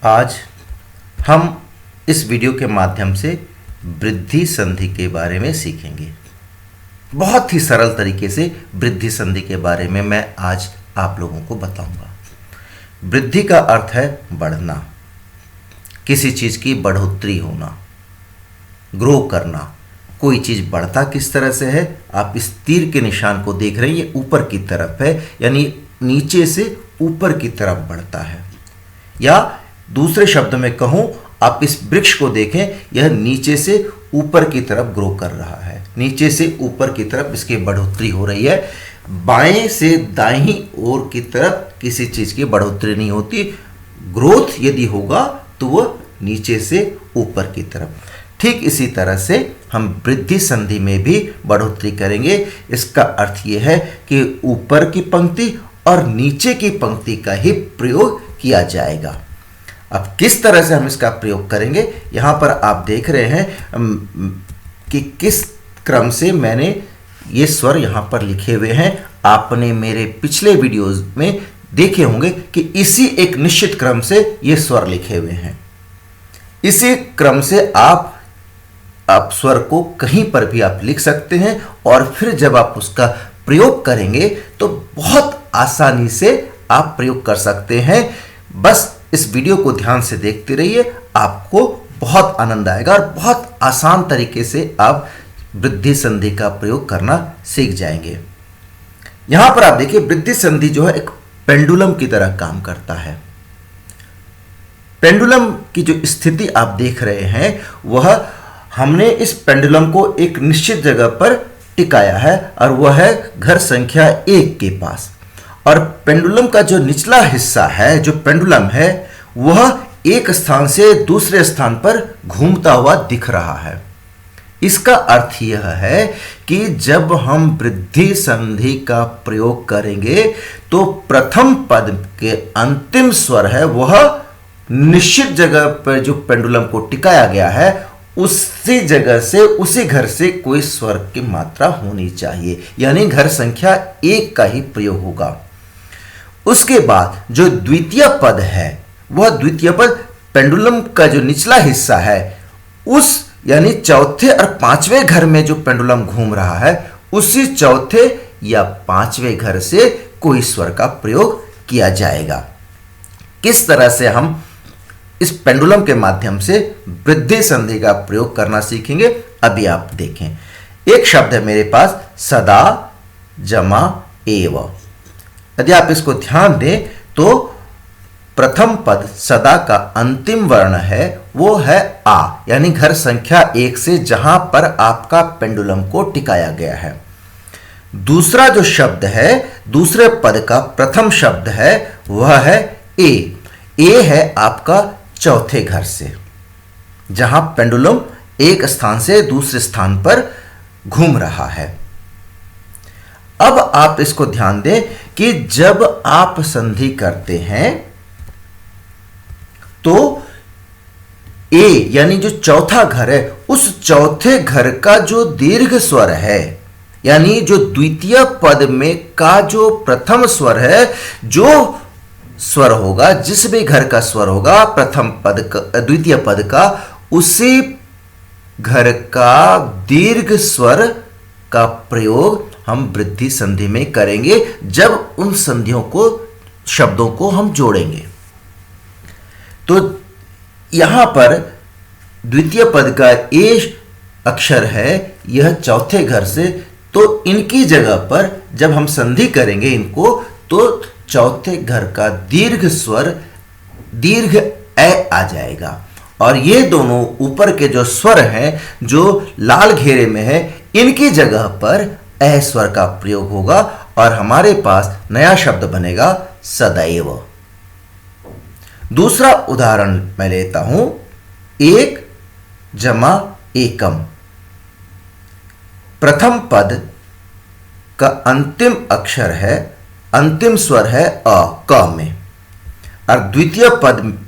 आज हम इस वीडियो के माध्यम से वृद्धि संधि के बारे में सीखेंगे। बहुत ही सरल तरीके से वृद्धि संधि के बारे में मैं आज आप लोगों को बताऊंगा। वृद्धि का अर्थ है बढ़ना, किसी चीज़ की बढ़ोतरी होना, ग्रो करना। कोई चीज़ बढ़ता किस तरह से है, आप इस तीर के निशान को देख रहे हैं, ये ऊपर की तरफ है, यानी नीचे से ऊपर की तरफ बढ़ता है। या दूसरे शब्द में कहूँ, आप इस वृक्ष को देखें, यह नीचे से ऊपर की तरफ ग्रो कर रहा है, नीचे से ऊपर की तरफ इसकी बढ़ोतरी हो रही है। बाएं से दाहिनी ओर की तरफ किसी चीज़ की बढ़ोतरी नहीं होती। ग्रोथ यदि होगा तो वह नीचे से ऊपर की तरफ। ठीक इसी तरह से हम वृद्धि संधि में भी बढ़ोतरी करेंगे। इसका अर्थ यह है कि ऊपर की पंक्ति और नीचे की पंक्ति का ही प्रयोग किया जाएगा। अब किस तरह से हम इसका प्रयोग करेंगे, यहाँ पर आप देख रहे हैं कि किस क्रम से मैंने ये स्वर यहाँ पर लिखे हुए हैं। आपने मेरे पिछले वीडियोस में देखे होंगे कि इसी एक निश्चित क्रम से ये स्वर लिखे हुए हैं। इसी क्रम से आप स्वर को कहीं पर भी आप लिख सकते हैं और फिर जब आप उसका प्रयोग करेंगे तो बहुत आसानी से आप प्रयोग कर सकते हैं। बस इस वीडियो को ध्यान से देखते रहिए, आपको बहुत आनंद आएगा और बहुत आसान तरीके से आप वृद्धि संधि का प्रयोग करना सीख जाएंगे। यहां पर आप देखिए, वृद्धि संधि जो है एक पेंडुलम की तरह काम करता है। पेंडुलम की जो स्थिति आप देख रहे हैं, वह हमने इस पेंडुलम को एक निश्चित जगह पर टिकाया है और वह है घर संख्या 1 के पास। और पेंडुलम का जो निचला हिस्सा है, जो पेंडुलम है, वह एक स्थान से दूसरे स्थान पर घूमता हुआ दिख रहा है। इसका अर्थ यह है कि जब हम वृद्धि संधि का प्रयोग करेंगे तो प्रथम पद के अंतिम स्वर है, वह निश्चित जगह पर जो पेंडुलम को टिकाया गया है उसी जगह से, उसी घर से कोई स्वर की मात्रा होनी चाहिए, यानी घर संख्या 1 का ही प्रयोग होगा। उसके बाद जो द्वितीय पद है, वह द्वितीय पद पेंडुलम का जो निचला हिस्सा है, उस यानी चौथे और पांचवें घर में जो पेंडुलम घूम रहा है, उसी चौथे या पांचवें घर से कोई स्वर का प्रयोग किया जाएगा। किस तरह से हम इस पेंडुलम के माध्यम से वृद्धि संधि का प्रयोग करना सीखेंगे, अभी आप देखें। एक शब्द है मेरे पास, सदा जमा एव। यदि आप इसको ध्यान दें तो प्रथम पद सदा का अंतिम वर्ण है, वो है आ, यानी घर संख्या 1 से जहां पर आपका पेंडुलम को टिकाया गया है। दूसरा जो शब्द है, दूसरे पद का प्रथम शब्द है, वह है ए। ए है आपका चौथे घर से, जहां पेंडुलम एक स्थान से दूसरे स्थान पर घूम रहा है। अब आप इसको ध्यान दें कि जब आप संधि करते हैं तो ए यानी जो चौथा घर है, उस चौथे घर का जो दीर्घ स्वर है, यानी जो द्वितीय पद में का जो प्रथम स्वर है, जो स्वर होगा, जिस भी घर का स्वर होगा प्रथम पद का, द्वितीय पद का, उसी घर का दीर्घ स्वर का प्रयोग हम वृद्धि संधि में करेंगे जब उन संधियों को, शब्दों को हम जोड़ेंगे। तो यहां पर द्वितीय पद का ए अक्षर है, यह चौथे घर से, तो इनकी जगह पर जब हम संधि करेंगे इनको, तो चौथे घर का दीर्घ स्वर दीर्घ ए आ जाएगा। और ये दोनों ऊपर के जो स्वर हैं, जो लाल घेरे में है, इनकी जगह पर ए स्वर का प्रयोग होगा और हमारे पास नया शब्द बनेगा सदैव। दूसरा उदाहरण मैं लेता हूं, 1 जमा एकम। प्रथम पद का अंतिम अक्षर है, अंतिम स्वर है अ, क में, और द्वितीय पद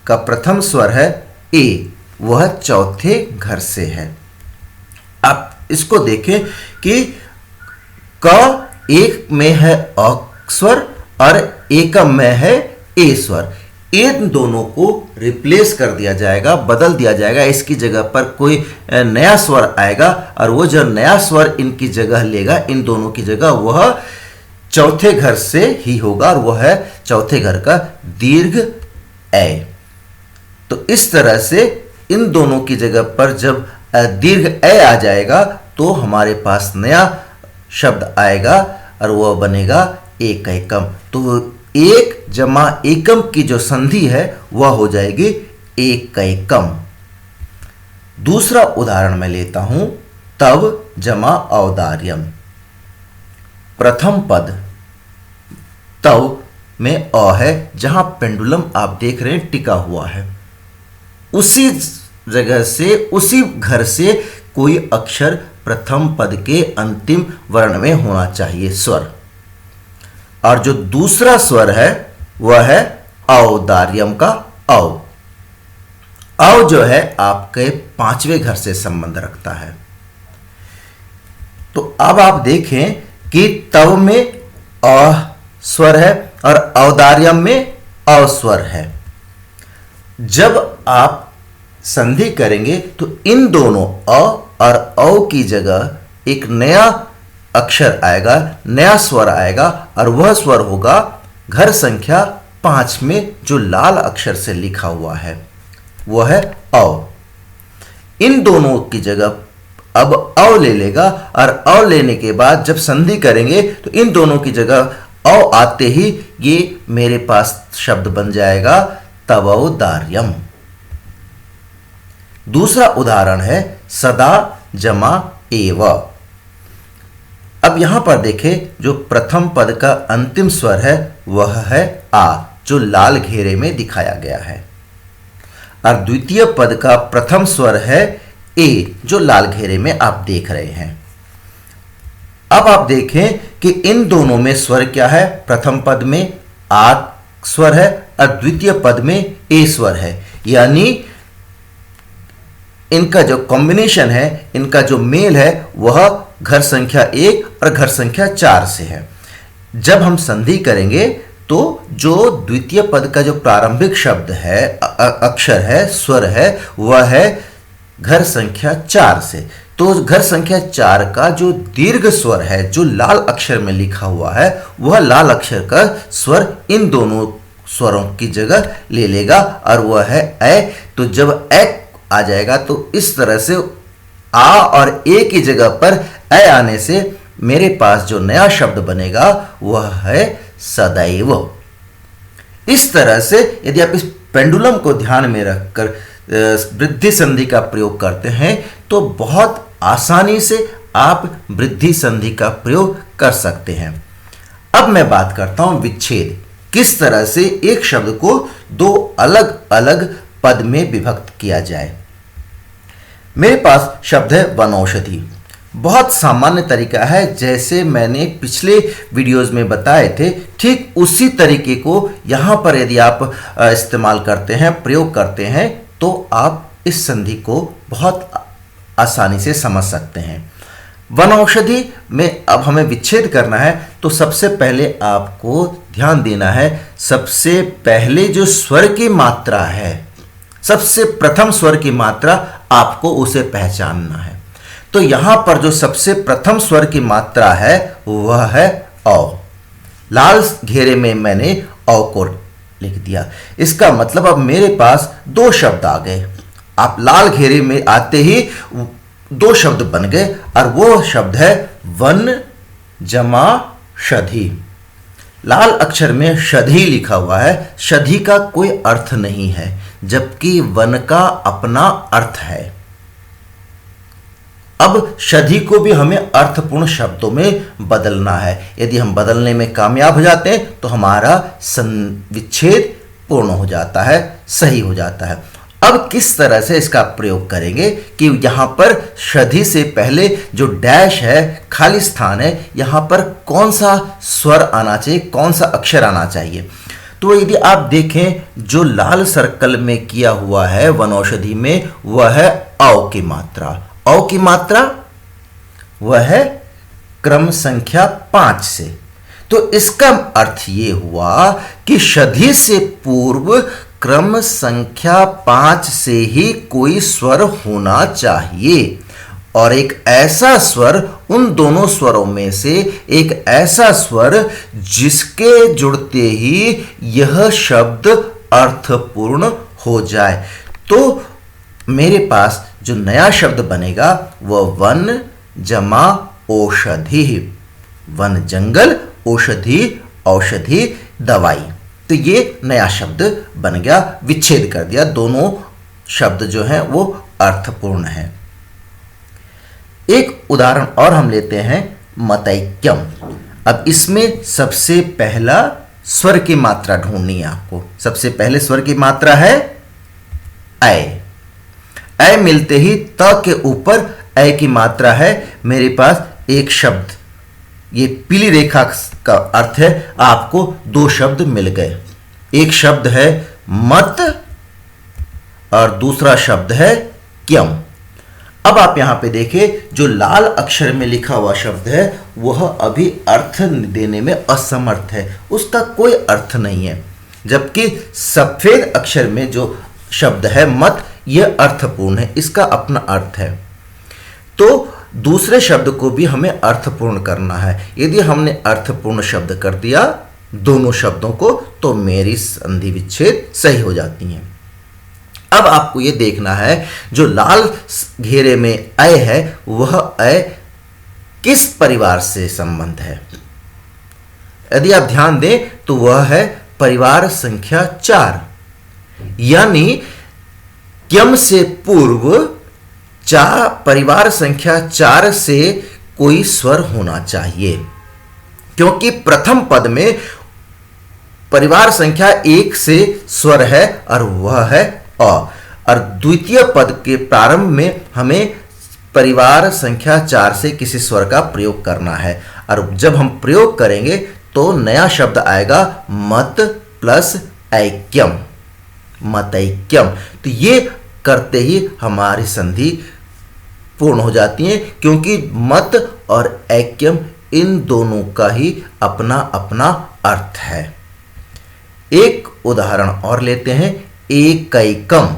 का प्रथम स्वर है ए, वह चौथे घर से है। आप इसको देखें कि क एक में है अ स्वर और एकम में है ए स्वर। इन दोनों को रिप्लेस कर दिया जाएगा, बदल दिया जाएगा। इसकी जगह पर कोई नया स्वर आएगा और वो जो नया स्वर इनकी जगह लेगा, इन दोनों की जगह, वह चौथे घर से ही होगा और वह है चौथे घर का दीर्घ ए। तो इस तरह से इन दोनों की जगह पर जब दीर्घ ए आ जाएगा तो हमारे पास नया शब्द आएगा और वह बनेगा एक एकम। तो एक जमा एकम की जो संधि है वह हो जाएगी एक एकम। दूसरा उदाहरण मैं लेता हूं, तव जमा औदार्यम। प्रथम पद तव में अ है, जहां पेंडुलम आप देख रहे हैं टिका हुआ है, उसी जगह से, उसी घर से कोई अक्षर प्रथम पद के अंतिम वर्ण में होना चाहिए, स्वर। और जो दूसरा स्वर है वह है औदार्यम का औ। औ जो है आपके पांचवें घर से संबंध रखता है। तो अब आप देखें कि तव में अ स्वर है और औदार्यम में अ स्वर है। जब आप संधि करेंगे तो इन दोनों अ और औ की जगह एक नया अक्षर आएगा, नया स्वर आएगा और वह स्वर होगा घर संख्या 5 में जो लाल अक्षर से लिखा हुआ है, वह है औ। इन दोनों की जगह अब औ ले लेगा और औ लेने के बाद जब संधि करेंगे तो इन दोनों की जगह औ आते ही ये मेरे पास शब्द बन जाएगा तवौदार्यम। दूसरा उदाहरण है सदा जमा एव। अब यहां पर देखें, जो प्रथम पद का अंतिम स्वर है वह है आ, जो लाल घेरे में दिखाया गया है, और द्वितीय पद का प्रथम स्वर है ए, जो लाल घेरे में आप देख रहे हैं। अब आप देखें कि इन दोनों में स्वर क्या है, प्रथम पद में आ स्वर है और द्वितीय पद में ए स्वर है, यानी इनका जो कॉम्बिनेशन है, इनका जो मेल है वह घर संख्या 1 और घर संख्या 4 से है। जब हम संधि करेंगे तो जो द्वितीय पद का जो प्रारंभिक शब्द है, अक्षर है, स्वर है, वह है घर संख्या 4 से। तो घर संख्या 4 का जो दीर्घ स्वर है, जो लाल अक्षर में लिखा हुआ है, वह लाल अक्षर का स्वर इन दोनों स्वरों की जगह ले लेगा और वह है ए। तो जब ए आ जाएगा तो इस तरह से आ और ए की जगह पर ए आने से मेरे पास जो नया शब्द बनेगा वह है सदैव। इस तरह से यदि आप इस पेंडुलम को ध्यान में रखकर वृद्धि संधि का प्रयोग करते हैं तो बहुत आसानी से आप वृद्धि संधि का प्रयोग कर सकते हैं। अब मैं बात करता हूं विच्छेद, किस तरह से एक शब्द को दो अलग अलग पद में विभक्त किया जाए। मेरे पास शब्द है वनौषधि। बहुत सामान्य तरीका है, जैसे मैंने पिछले वीडियोस में बताए थे, ठीक उसी तरीके को यहाँ पर यदि आप इस्तेमाल करते हैं, प्रयोग करते हैं, तो आप इस संधि को बहुत आसानी से समझ सकते हैं। वनौषधि में अब हमें विच्छेद करना है तो सबसे पहले आपको ध्यान देना है, सबसे पहले जो स्वर की मात्रा है, सबसे प्रथम स्वर की मात्रा आपको उसे पहचानना है। तो यहां पर जो सबसे प्रथम स्वर की मात्रा है वह है औ। लाल घेरे में मैंने औ को लिख दिया। इसका मतलब अब मेरे पास दो शब्द आ गए। आप लाल घेरे में आते ही दो शब्द बन गए और वो शब्द है वन जमा शधि। लाल अक्षर में शधि लिखा हुआ है। शधि का कोई अर्थ नहीं है, जबकि वन का अपना अर्थ है। अब शधि को भी हमें अर्थपूर्ण शब्दों में बदलना है। यदि हम बदलने में कामयाब हो जाते हैं तो हमारा विच्छेद पूर्ण हो जाता है, सही हो जाता है। अब किस तरह से इसका प्रयोग करेंगे कि यहां पर शधि से पहले जो डैश है, खाली स्थान है, यहां पर कौन सा स्वर आना चाहिए, कौन सा अक्षर आना चाहिए। तो यदि आप देखें, जो लाल सर्कल में किया हुआ है वनौषधि में, वह है औ की मात्रा। औ की मात्रा वह है क्रम संख्या 5 से। तो इसका अर्थ ये हुआ कि शधि से पूर्व क्रम संख्या 5 से ही कोई स्वर होना चाहिए, और एक ऐसा स्वर, उन दोनों स्वरों में से एक ऐसा स्वर जिसके जुड़ते ही यह शब्द अर्थपूर्ण हो जाए। तो मेरे पास जो नया शब्द बनेगा वह वन जमा औषधि, वन जंगल, औषधि औषधि दवाई। तो ये नया शब्द बन गया, विच्छेद कर दिया, दोनों शब्द जो हैं वो अर्थपूर्ण हैं। एक उदाहरण और हम लेते हैं, मतैक्यम। अब इसमें सबसे पहला स्वर की मात्रा ढूंढनी है आपको। सबसे पहले स्वर की मात्रा है ऐ। ऐ मिलते ही त के ऊपर ऐ की मात्रा है। मेरे पास एक शब्द, ये पीली रेखा का अर्थ है आपको दो शब्द मिल गए। एक शब्द है मत और दूसरा शब्द है क्यम। अब आप यहां पे देखिए, जो लाल अक्षर में लिखा हुआ शब्द है वह अभी अर्थ देने में असमर्थ है, उसका कोई अर्थ नहीं है। जबकि सफेद अक्षर में जो शब्द है मत, यह अर्थपूर्ण है, इसका अपना अर्थ है। तो दूसरे शब्द को भी हमें अर्थपूर्ण करना है। यदि हमने अर्थपूर्ण शब्द कर दिया दोनों शब्दों को, तो मेरी संधि विच्छेद सही हो जाती हैं। अब आपको यह देखना है, जो लाल घेरे में ऐ है वह ऐ किस परिवार से संबंध है। यदि आप ध्यान दें तो वह है परिवार संख्या 4, यानी क्यम से पूर्व परिवार संख्या 4 से कोई स्वर होना चाहिए, क्योंकि प्रथम पद में परिवार संख्या 1 से स्वर है और वह है अ, और द्वितीय पद के प्रारंभ में हमें परिवार संख्या 4 से किसी स्वर का प्रयोग करना है। और जब हम प्रयोग करेंगे तो नया शब्द आएगा मत प्लस ऐक्यम, मतैक्यम। तो ये करते ही हमारी संधि पूर्ण हो जाती है, क्योंकि मत और ऐक्यम इन दोनों का ही अपना अपना अर्थ है। एक उदाहरण और लेते हैं, एकैकम।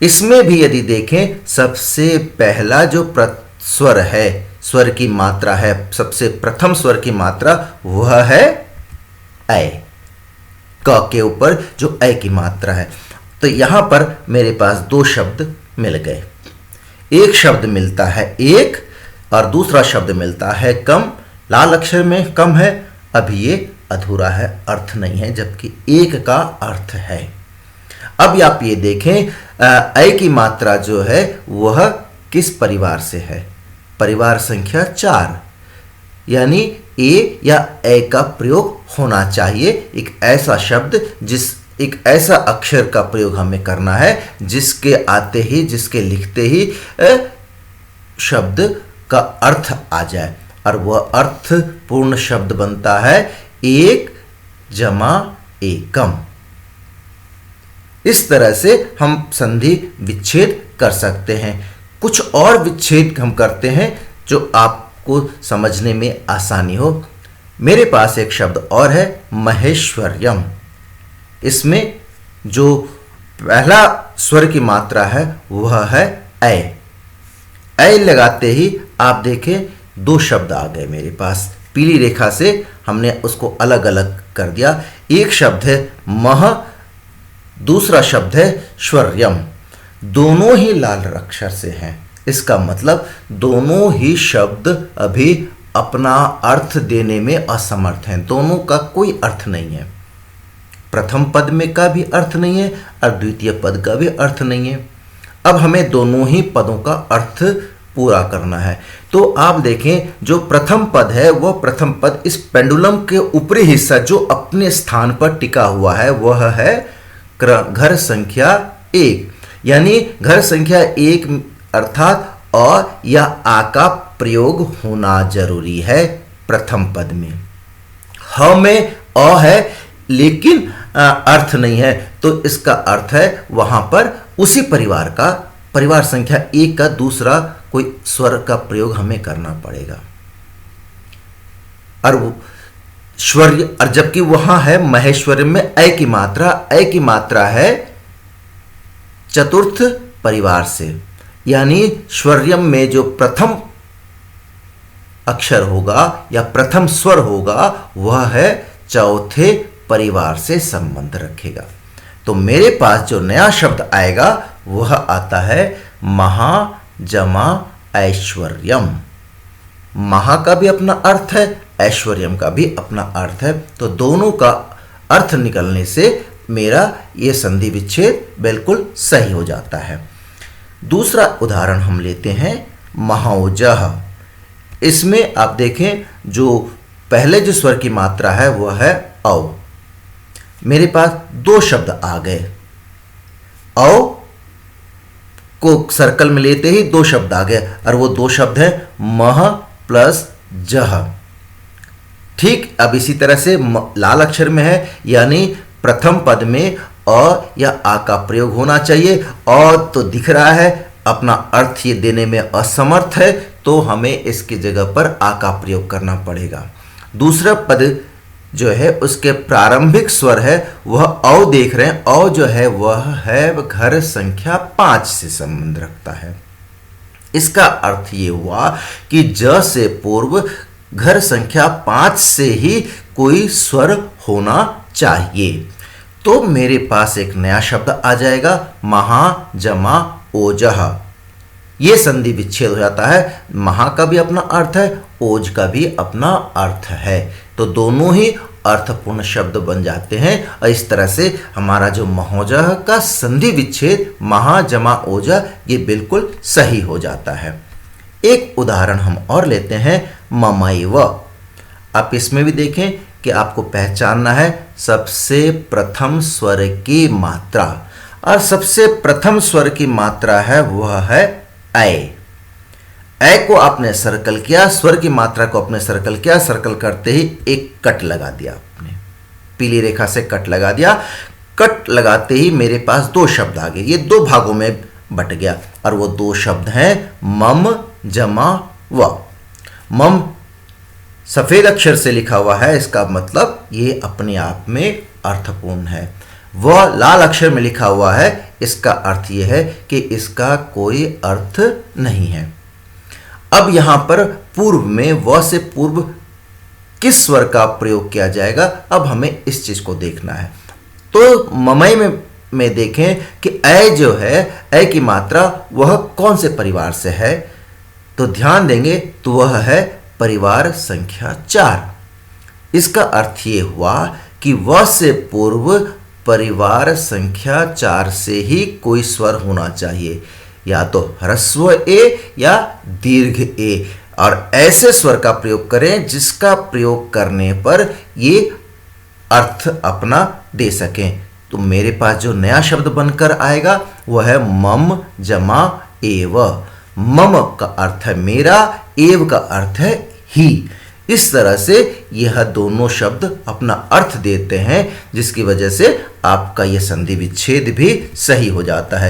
इसमें भी यदि देखें, सबसे पहला जो स्वर है, स्वर की मात्रा है, सबसे प्रथम स्वर की मात्रा वह है ऐ। क के ऊपर जो ऐ की मात्रा है। तो यहां पर मेरे पास दो शब्द मिल गए। एक शब्द मिलता है एक और दूसरा शब्द मिलता है कम। लाल अक्षर में कम है, अभी ये अधूरा है, अर्थ नहीं है, जबकि एक का अर्थ है। अब आप ये देखें, ऐ की मात्रा जो है वह किस परिवार से है, परिवार संख्या 4, यानी ए या ऐ का प्रयोग होना चाहिए। एक ऐसा शब्द एक ऐसा अक्षर का प्रयोग हमें करना है जिसके आते ही, जिसके लिखते ही शब्द का अर्थ आ जाए, और वह अर्थ पूर्ण शब्द बनता है एक जमा एकम। इस तरह से हम संधि विच्छेद कर सकते हैं। कुछ और विच्छेद हम करते हैं जो आपको समझने में आसानी हो। मेरे पास एक शब्द और है, महेश्वर्यम। इसमें जो पहला स्वर की मात्रा है वह है ऐ। ऐ लगाते ही आप देखें दो शब्द आ गए मेरे पास। पीली रेखा से हमने उसको अलग अलग कर दिया। एक शब्द है मह, दूसरा शब्द है श्वर्यम। दोनों ही लाल अक्षर से हैं। इसका मतलब दोनों ही शब्द अभी अपना अर्थ देने में असमर्थ हैं। दोनों का कोई अर्थ नहीं है। प्रथम पद में का भी अर्थ नहीं है और द्वितीय पद का भी अर्थ नहीं है। अब हमें दोनों ही पदों का अर्थ पूरा करना है। तो आप देखें, जो प्रथम पद है वह प्रथम पद इस पेंडुलम के ऊपरी हिस्सा जो अपने स्थान पर टिका हुआ है वह है घर संख्या 1, यानी घर संख्या 1 अर्थात अ या आ का प्रयोग होना जरूरी है प्रथम पद में। ह में अ है लेकिन अर्थ नहीं है, तो इसका अर्थ है वहां पर उसी परिवार का, परिवार संख्या 1 का दूसरा कोई स्वर का प्रयोग हमें करना पड़ेगा। और श्वर्य, और जबकि वहां है महेश्वरी में ऐ की मात्रा है चतुर्थ परिवार से, यानी श्वर्यम में जो प्रथम अक्षर होगा या प्रथम स्वर होगा वह है चौथे परिवार से संबंध रखेगा। तो मेरे पास जो नया शब्द आएगा वह आता है महा जमा ऐश्वर्यम। महा का भी अपना अर्थ है, ऐश्वर्यम का भी अपना अर्थ है, तो दोनों का अर्थ निकलने से मेरा ये संधि विच्छेद बिल्कुल सही हो जाता है। दूसरा उदाहरण हम लेते हैं महाओजह। इसमें आप देखें जो पहले जो स्वर की मात्रा है वह है औ। मेरे पास दो शब्द आ गए, औ को सर्कल में लेते ही दो शब्द आ गए, और वो दो शब्द है मह प्लस जह। ठीक अब इसी तरह से लाल अक्षर में है, यानी प्रथम पद में अ या आ का प्रयोग होना चाहिए। अ तो दिख रहा है, अपना अर्थ ये देने में असमर्थ है, तो हमें इसकी जगह पर आ का प्रयोग करना पड़ेगा। दूसरा पद जो है उसके प्रारंभिक स्वर है वह औ देख रहे हैं, औ जो है वह है घर संख्या 5 से संबंध रखता है। इसका अर्थ ये हुआ कि ज से पूर्व घर संख्या 5 से ही कोई स्वर होना चाहिए। तो मेरे पास एक नया शब्द आ जाएगा महा जमा ओजह। ये संधि विच्छेद हो जाता है। महा का भी अपना अर्थ है, ओज का भी अपना अर्थ है, तो दोनों ही अर्थपूर्ण शब्द बन जाते हैं। और इस तरह से हमारा जो महोजह का संधि विच्छेद महा जमा ओजह ये बिल्कुल सही हो जाता है। एक उदाहरण हम और लेते हैं ममैव। आप इसमें भी देखें कि आपको पहचानना है सबसे प्रथम स्वर की मात्रा, और सबसे प्रथम स्वर की मात्रा है वह है ऐ। ऐ को आपने सर्कल किया, स्वर की मात्रा को आपने सर्कल किया, सर्कल करते ही एक कट लगा दिया, आपने पीली रेखा से कट लगा दिया। कट लगाते ही मेरे पास दो शब्द आ गए, ये दो भागों में बट गया, और वो दो शब्द हैं मम जमा व। मम सफेद अक्षर से लिखा हुआ है, इसका मतलब ये अपने आप में अर्थपूर्ण है। वह लाल अक्षर में लिखा हुआ है, इसका अर्थ यह है कि इसका कोई अर्थ नहीं है। अब यहां पर पूर्व में व से पूर्व किस स्वर का प्रयोग किया जाएगा, अब हमें इस चीज को देखना है। तो ममई में देखें कि ऐ जो है, ऐ की मात्रा वह कौन से परिवार से है, तो ध्यान देंगे तो वह है परिवार संख्या 4। इसका अर्थ ये हुआ कि व से पूर्व परिवार संख्या 4 से ही कोई स्वर होना चाहिए, या तो ह्रस्व ए या दीर्घ ए, और ऐसे स्वर का प्रयोग करें जिसका प्रयोग करने पर ये अर्थ अपना दे सकें। तो मेरे पास जो नया शब्द बनकर आएगा वह है मम जमा एव। मम का अर्थ है मेरा, एव का अर्थ है ही। इस तरह से यह दोनों शब्द अपना अर्थ देते हैं, जिसकी वजह से आपका यह संधि विच्छेद भी सही हो जाता है।